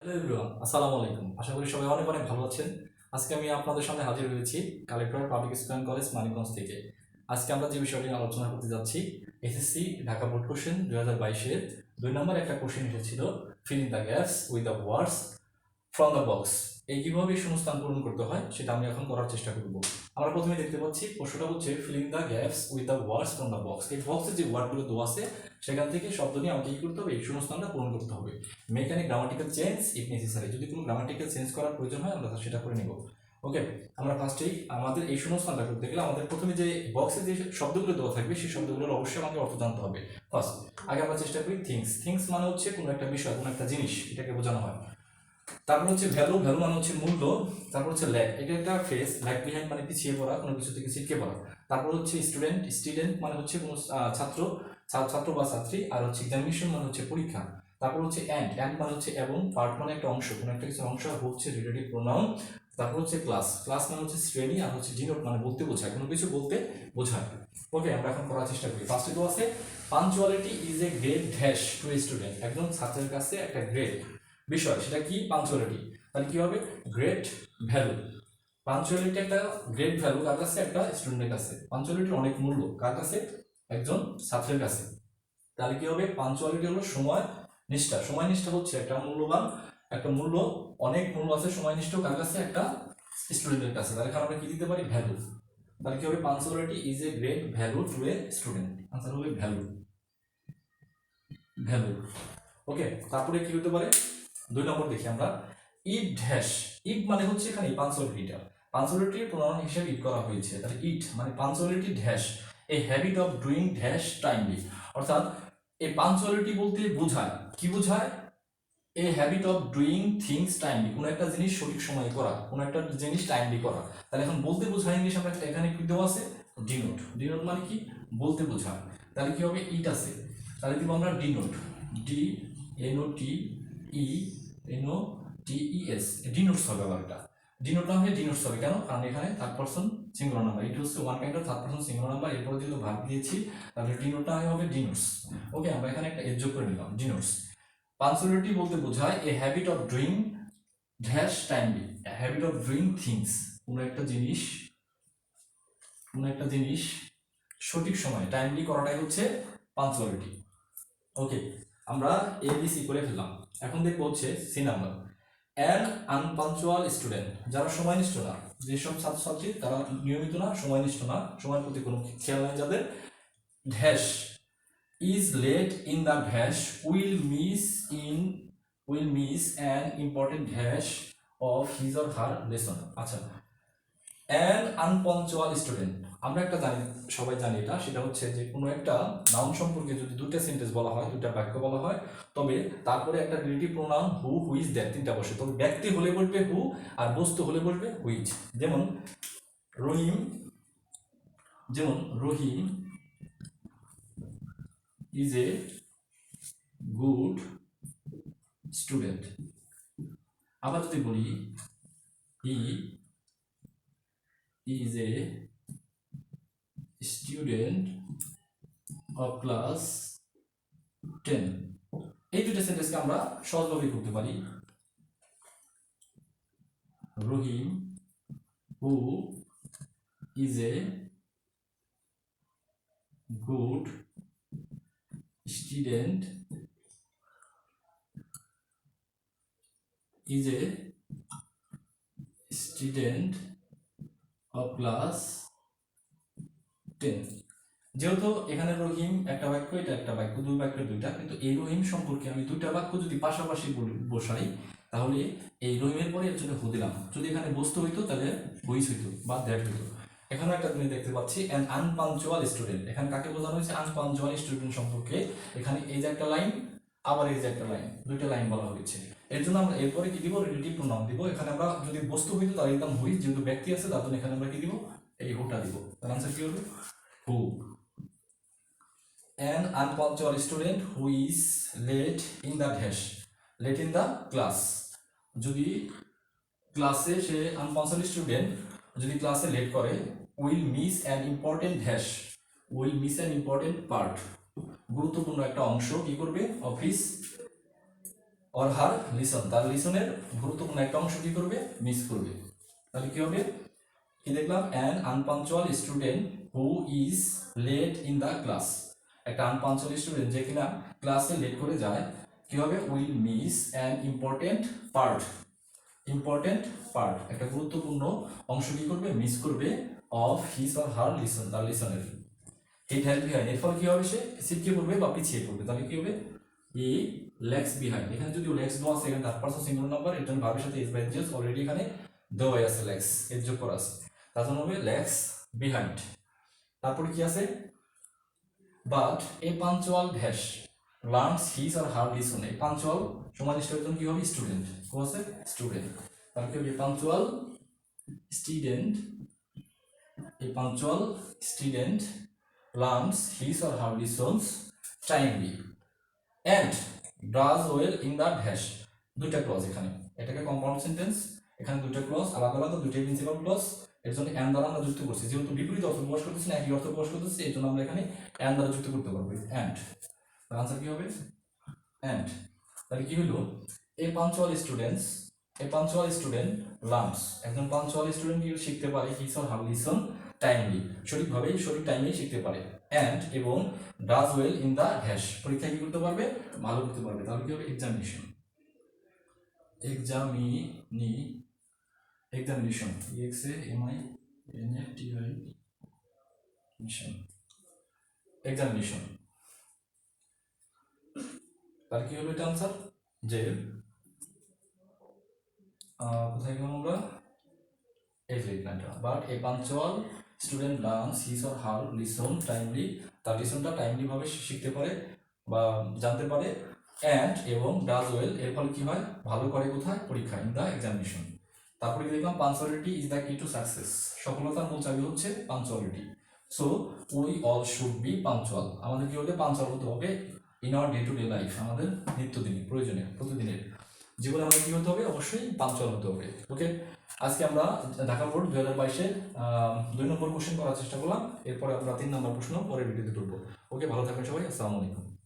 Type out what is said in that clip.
Hello everyone, আসসালামু আলাইকুম। আশা করি সবাই অনেক অনেক ভালো আছেন। আজকে আমি আপনাদের সামনে হাজির হয়েছি collector public school college Manikganj থেকে। আজকে আমরা যে বিষয়টি নিয়ে আলোচনা করতে যাচ্ছি, এসএসসি ঢাকা বোর্ড কোশ্চেন 2022-এর 2 নম্বর একটা কোশ্চেন এসেছিল, fill in the gaps with the words from the box. এই কিভাবে শূন্যস্থান পূরণ করতে হয় সেটা আমি এখন করার চেষ্টা করব। আমরা প্রথমে দেখতে পাচ্ছি প্রশ্নটা হচ্ছে filling the gaps with the words from the box. এই বক্সে যে ওয়ার্ডগুলো দেওয়া আছে সেখান থেকে শব্দ নিয়ে আমাকে কি করতে হবে, এই শূন্যস্থানটা পূরণ করতে হবে। Mechanic grammatical change if necessary, যদি কোনো গ্রামাটিক্যাল চেঞ্জ করার প্রয়োজন হয় আমরা সেটা করে নেব। ওকে, আমরা ফার্স্টেই আমাদের এই শূন্যস্থানটা করতে গেলে আমাদের প্রথমে যে বক্সে যে শব্দগুলো দেওয়া থাকবে সেই শব্দগুলোর অবশ্যই আমাকে অর্থ জানতে হবে। ফার্স্ট আগে আমরা চেষ্টা করি থিংস। থিংস মানে হচ্ছে কোনো একটা বিষয়, কোনো একটা জিনিস, এটাকে বোঝানো হয়। তারপর হচ্ছে ভ্যালু। ভ্যালু মানে হচ্ছে মূল্য। তারপর হচ্ছে ল্যাগ, এটা একটা ফ্রেজ। ল্যাগ বিহাইন্ড মানে পিছিয়ে পড়া, কোনো কিছু থেকে ছিটকে পড়া। তারপর হচ্ছে স্টুডেন্ট। স্টুডেন্ট মানে হচ্ছে কোনো ছাত্র, ছাত্র বা ছাত্রী। আর হচ্ছে এক্সামিনেশন মানে হচ্ছে পরীক্ষা। তারপর হচ্ছে অ্যান্ড। অ্যান্ড মানে হচ্ছে এবং। পার্ট মানে একটা অংশ, কোনো একটা কিছু অংশ হচ্ছে রিলেটিভ প্রোনাউন। তারপর হচ্ছে ক্লাস। ক্লাস মানে হচ্ছে শ্রেণী। আর হচ্ছে ডিনোট মানে বলতে বোঝায়, কোনো কিছু বলতে বোঝায়। ওকে, আমরা এখন করার চেষ্টা করি। ফার্স্টে তো আছে punctuality is a great dash to a student. একজন ছাত্রের কাছে একটা গ্রেট বিষয়, সেটা কি? পাঞ্চুয়ালিটি। তাহলে কি হবে? Great value. পাঞ্চুয়ালিটি একটা গ্রেট ভ্যালু কার কাছে? একটা স্টুডেন্টের কাছে। পাঞ্চুয়ালিটির অনেক মূল্য কার কাছে? একজন ছাত্রের কাছে। তাহলে কি হবে? পাঞ্চুয়ালিটি হলো সময় নিষ্ঠা। সময় নিষ্ঠা হচ্ছে একটা মূল্যবান, একটা মূল্য, অনেক মূল্য আছে সময় নিষ্ঠ কার কাছে? একটা স্টুডেন্টের কাছে। তাহলে এখানে আমরা কি দিতে পারি? ভ্যালু। তাহলে কি হবে? Punctuality is a great value to a student. Answer হবে ভ্যালু। ভ্যালু। ওকে, তারপরে কি হতে পারে? 2 নম্বর দেখি আমরা। It dash. ইট মানে হচ্ছে এখানে পাঞ্চুয়ালিটিটা, পাঞ্চুয়ালিটির প্রোনাউন হিসেবে ইট করা হয়েছে। তাহলে ইট মানে punctuality dash a habit of doing dash timely. অর্থাৎ এই পাঞ্চুয়ালিটি বলতে বোঝায় কি? বোঝায় a habit of doing things timely, কোনো একটা জিনিস সঠিক সময়ে করা, কোনো একটা জিনিস টাইমলি করা। তাহলে এখন বলতে বোঝায় ইংলিশ আমরা এখানে কি দেওয়া আছে? ডিনোট। ডিনোট মানে কি? বলতে বোঝায়। তাহলে কি হবে? ইট আছে, তাহলে দিব আমরা ডিনোট। ডি এন ও টি ই এন ও টি ই এস। ডিনোটস হবে আবার এটা। ডিনোট না হয়ে ডিনোটস হবে। কেন? কারণ এখানে থার্ড পারসন সিঙ্গুলার নাম্বার, এটা হচ্ছে one kind of third person singular number. এরপরে যেহেতু ভাগ দিয়েছি তাহলে ডিনোটটা হবে ডিনোটস। ওকে, আমরা এখানে একটা এজ যোগ করে নিলাম, ডিনোটস। পাঞ্চুয়ালিটি বলতে বোঝায় a habit of doing dash timely, a habit of doing things, কোনো একটা জিনিস, কোনো একটা জিনিস সঠিক সময়ে টাইমলি করাটাই হচ্ছে পাঞ্চুয়ালিটি। ওকে, আমরা এবিসি করে ফেললাম। এখন দেখবো হচ্ছে C number. An unpunctual student, যারা সময়নিষ্ঠ না, যেসব ছাত্রছাত্রী তারা নিয়মিত না, সময়নিষ্ঠ না, সময়ের প্রতি কোনো খেয়াল নাই যাদের, dash is late in the dash will miss an important dash of his or her lesson. আচ্ছা, an unpunctual student, আমরা একটা জানি, সবাই জানি এটা, সেটা হচ্ছে যে কোনো একটা নাউন সম্পর্কে যদি দুইটা সেন্টেন্স বলা হয়, দুইটা বাক্য বলা হয়, তবে তারপরে একটা relative pronoun who, whose, that তিনটা বসে। তবে ব্যক্তি হলে বসবে হু, আর বস্তু হলে বসবে হুইজ। যেমন Rahim, Rahim is a good student. আবার যদি বলি he is a student of class 10, এই দুটো সেন্টেন্সকে আমরা সহজভাবে করতে পারি। Rahim who is a good student is a student of class 10। যেহেতু এখানে রহিম একটা বাক্য, এটা একটা বাক্য, দুই বাক্যের দুইটা, কিন্তু এই রহিম সম্পর্কে আমি দুইটা বাক্য যদি পাশাপাশি বসাই তাহলে এই রহিমের পরে এর জন্য হু দিলাম। যদি এখানে বস্তু হইতো তাহলে হুইচ হইতো বা দ্যাট হইতো। এখানে একটা জিনিস দেখতে পাচ্ছি, অ্যান আনপাঞ্চুয়াল স্টুডেন্ট। এখানে কাকে বোঝানো হয়েছে? আনপাঞ্চুয়াল স্টুডেন্ট সম্পর্কে। এখানে এই যে একটা লাইন, আবার এই যে একটা লাইন, দুইটা লাইন বলা হয়েছে। এর জন্য আমরা এরপরে কি দিব? রিলেটিভ প্রোনাউন দিব। এখানে আমরা যদি বস্তু হইতো তাহলে একদম হুইচ, যেহেতু ব্যক্তি আছে তার জন্য এখানে আমরা কি দিব? এই হুটা দিব। তার আনসার কি হবে? হু। An unpunctual student who is late in the dash, late in the class, যদি ক্লাসে সে আনপাঞ্চুয়াল স্টুডেন্ট যদি ক্লাসে লেট করে, will miss an important dash, will miss an important part, গুরুত্বপূর্ণ একটা অংশ কি করবে? অর হার লিসন, তার লিসনের গুরুত্বপূর্ণ একটা অংশ কি করবে, মিস করবে। তাহলে কি হবে, কি দেখলাম, an unpunctual student who is late in the class. একটা আনপাঞ্চুয়াল স্টুডেন্ট যে কিনা ক্লাসে লেট করে যায়, কি হবে, will miss an important part, একটা গুরুত্বপূর্ণ অংশ কি করবে, মিস করবে, of his or her lesson, তার লিসনের। হিট হেল্প বিহাইন্ড, এর ফলে কি হবে, সে ছিটকে পড়বে বা পিছিয়ে পড়বে। তাহলে কি হবে, ই লেগস বিহাইন্ড, এখানে যদি লেগস দেওয়া আছে, এখানে থার্ড পারসন সিঙ্গুলার নাম্বার, এর জন্য ভার্বের সাথে ইজ বাই জিএস অলরেডি এখানে দেওয়া আছে, লেগস এর যোগ করা আছে, তার জন্য হবে লেগস বিহাইন্ড। তারপরে কি আছে, but a punctual dash learns his or her lesson, এই পাঞ্চুয়াল সমাদিষ্ট একজন কি হবে, স্টুডেন্ট, কো আছে স্টুডেন্ট। তাহলে কি হবে, student a punctual student learns his or her lessons timely and does well in the dash, দুইটা ক্লজ এখানে, এটাকে কম্পাউন্ড সেন্টেন্স, এখানে দুইটা ক্লজ আলাদা আলাদা, দুইটা প্রিন্সিপাল ক্লজ, এর জন্য এন্ড দ্বারা আমরা যুক্ত করছি, যেহেতু বিপরীত অর্থ প্রকাশ করতেছি না, একই অর্থ প্রকাশ করতেছি, এর জন্য আমরা এখানে এন্ড দ্বারা যুক্ত করতে পারবো, এন্ড। তার আনসার কি হবে, এন্ড। তাহলে কি হলো, এ পাঞ্চুয়াল স্টুডেন্ট লার্নস, একজন পাঞ্চুয়াল স্টুডেন্ট কি শিখতে পারে, his or her lesson timely, সঠিকভাবে সঠিক টাইমেই শিখতে পারে, অ্যান্ড এবং does well in the dash, পরীক্ষায় কি করতে পারবে, ভালো করতে পারবে। তাহলে কি হবে, examination X A M I N A T I mission, examination. তাহলে কি হবে এটা আনসার, যে কোথায় গেলাম আমরা, এই যে এখানটা, but a punctual student learns his or her lesson timely, তার লিসনটা টাইমলি ভাবে শিখতে পারে বা জানতে পারে, অ্যান্ড এবং ডাজ ওয়েল, এর ফলে কি হয়, ভালো করে কোথায়, পরীক্ষা, ইন দ্য এক্সামিনেশন। তারপরে কি দেখলাম, punctuality is the key to success, সফলতার মূল চাবি হচ্ছে punctuality. So we all should be punctual, আমাদের কি হতে, পাঞ্চুয়াল হতে হবে in our day to day life, আমাদের নিত্যদিনের প্রয়োজনে প্রতিদিনের জীবনে আমাদের কি হতে হবে, অবশ্যই পাঞ্চুয়াল হতে হবে। ওকে, আজকে আমরা ঢাকা বোর্ড 2022-এর 2 নম্বর কোশ্চেন করার চেষ্টা করলাম, এরপরে আমরা 3 নম্বর প্রশ্ন পরের ভিডিওতে করবো। ওকে, ভালো থাকবেন সবাই, আসসালামু আলাইকুম।